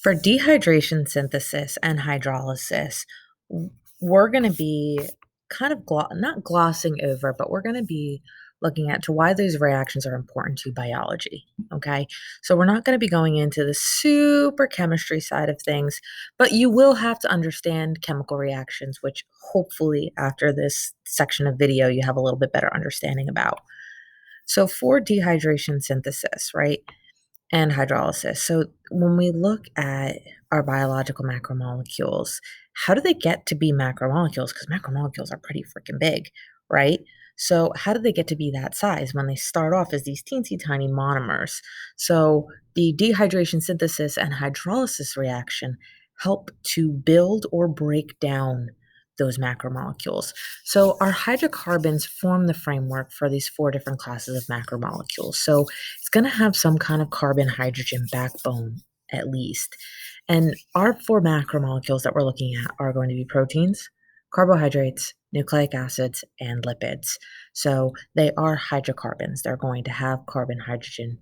For dehydration synthesis and hydrolysis, we're going to be kind of not glossing over, but we're going to be looking at to why those reactions are important to biology. Okay, so we're not going to be going into the super chemistry side of things, but you will have to understand chemical reactions, which hopefully after this section of video you have a little bit better understanding about. So for dehydration synthesis, right? And hydrolysis. So when we look at our biological macromolecules, how do they get to be macromolecules? Because macromolecules are pretty freaking big, right? So how do they get to be that size when they start off as these teensy tiny monomers? So the dehydration synthesis and hydrolysis reaction help to build or break down those macromolecules. So our hydrocarbons form the framework for these four different classes of macromolecules. So it's going to have some kind of carbon hydrogen backbone at least. And our four macromolecules that we're looking at are going to be proteins, carbohydrates, nucleic acids, and lipids. So they are hydrocarbons. They're going to have carbon hydrogen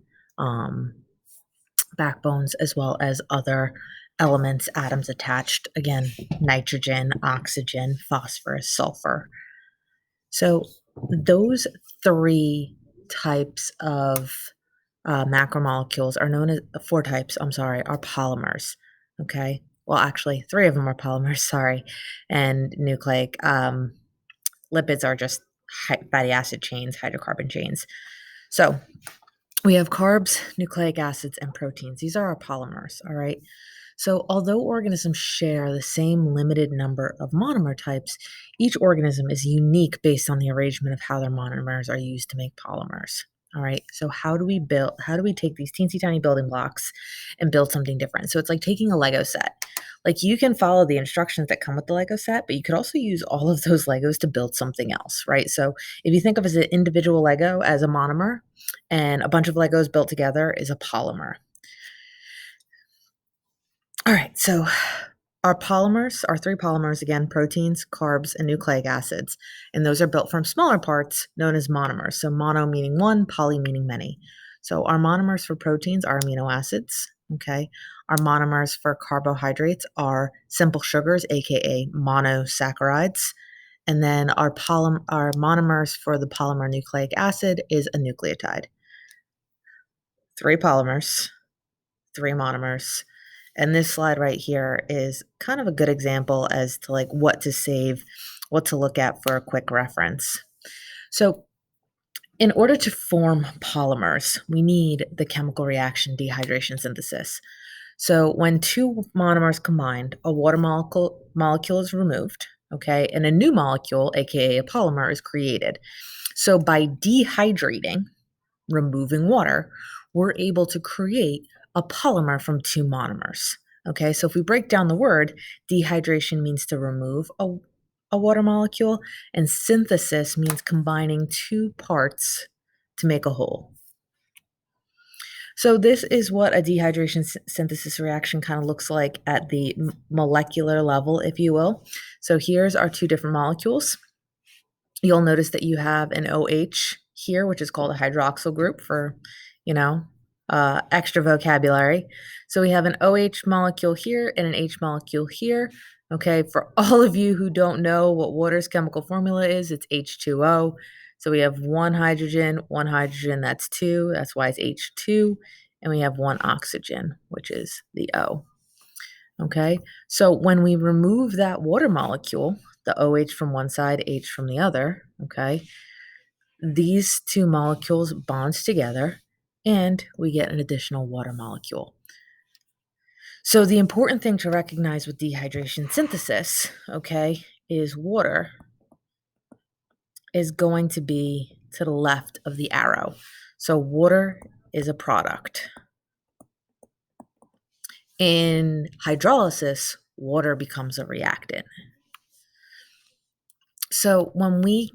backbones as well as other elements, atoms attached. Again, nitrogen, oxygen, phosphorus, sulfur. So those three types of macromolecules are known as four types, I'm sorry, are polymers. Okay. Well, actually, three of them are polymers, sorry. And nucleic lipids are just fatty acid chains, hydrocarbon chains. So we have carbs, nucleic acids, and proteins. These are our polymers, all right? So, although organisms share the same limited number of monomer types, each organism is unique based on the arrangement of how their monomers are used to make polymers. All right. So, how do we take these teensy tiny building blocks and build something different? So, it's like taking a Lego set. Like you can follow the instructions that come with the Lego set, but you could also use all of those Legos to build something else, right? So, if you think of as an individual Lego as a monomer and a bunch of Legos built together is a polymer. All right, so our polymers, our three polymers, again, proteins, carbs, and nucleic acids. And those are built from smaller parts known as monomers. So mono meaning one, poly meaning many. So our monomers for proteins are amino acids, okay? Our monomers for carbohydrates are simple sugars, aka monosaccharides. And then our monomers for the polymer nucleic acid is a nucleotide. Three polymers, three monomers. And this slide right here is kind of a good example as to like what to save, what to look at for a quick reference. So in order to form polymers, we need the chemical reaction dehydration synthesis. So when two monomers combined, a water molecule is removed, okay, and a new molecule, aka a polymer, is created. So by dehydrating, removing water, we're able to create a polymer from two monomers. Okay, so if we break down the word, dehydration means to remove a water molecule, and synthesis means combining two parts to make a whole. So this is what a dehydration synthesis reaction kind of looks like at the molecular level, if you will. So here's our two different molecules. You'll notice that you have an OH here, which is called a hydroxyl group for, you know, extra vocabulary. So we have an OH molecule here and an H molecule here. Okay, for all of you who don't know what water's chemical formula is, it's H2O. So we have one hydrogen, that's two. That's why it's H2. And we have one oxygen, which is the O. Okay, so when we remove that water molecule, the OH from one side, H from the other, okay, these two molecules bonds together and we get an additional water molecule. So the important thing to recognize with dehydration synthesis, okay, is water is going to be to the left of the arrow. So water is a product. In hydrolysis, water becomes a reactant. So when we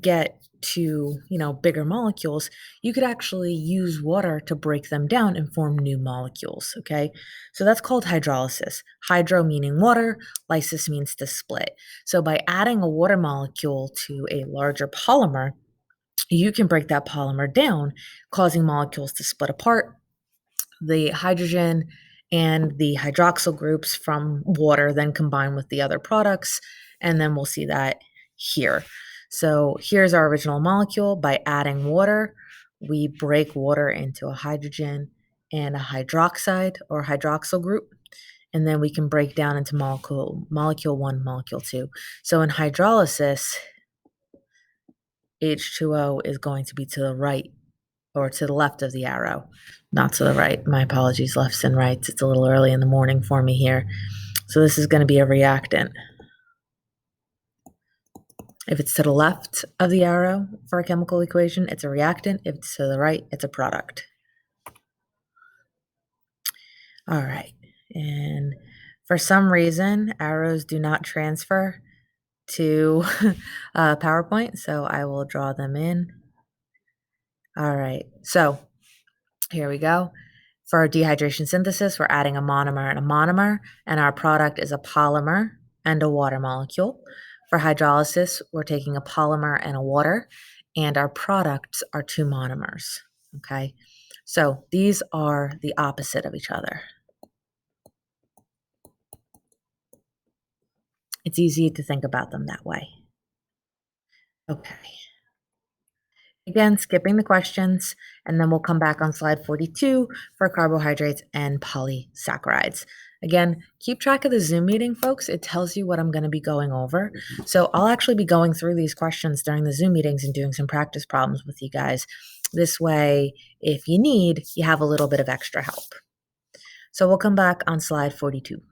get to, bigger molecules, you could actually use water to break them down and form new molecules, okay? So that's called hydrolysis. Hydro meaning water, lysis means to split. So by adding a water molecule to a larger polymer, you can break that polymer down, causing molecules to split apart. The hydrogen and the hydroxyl groups from water then combine with the other products, and then we'll see that here. So here's our original molecule. By adding water, we break water into a hydrogen and a hydroxide or hydroxyl group, and then we can break down into molecule 1, molecule 2. So in hydrolysis, H2O is going to be to the right or to the left of the arrow, not to the right. My apologies, lefts and rights. It's a little early in the morning for me here. So this is going to be a reactant. If it's to the left of the arrow for a chemical equation, it's a reactant. If it's to the right, it's a product. All right. And for some reason, arrows do not transfer to PowerPoint, so I will draw them in. All right. So here we go. For our dehydration synthesis, we're adding a monomer and our product is a polymer and a water molecule. For hydrolysis, we're taking a polymer and a water, and our products are 2 monomers, okay? So these are the opposite of each other. It's easy to think about them that way. Okay. Again, skipping the questions, and then we'll come back on slide 42 for carbohydrates and polysaccharides. Again, keep track of the Zoom meeting, folks. It tells you what I'm going to be going over. So I'll actually be going through these questions during the Zoom meetings and doing some practice problems with you guys. This way, if you need, you have a little bit of extra help. So we'll come back on slide 42.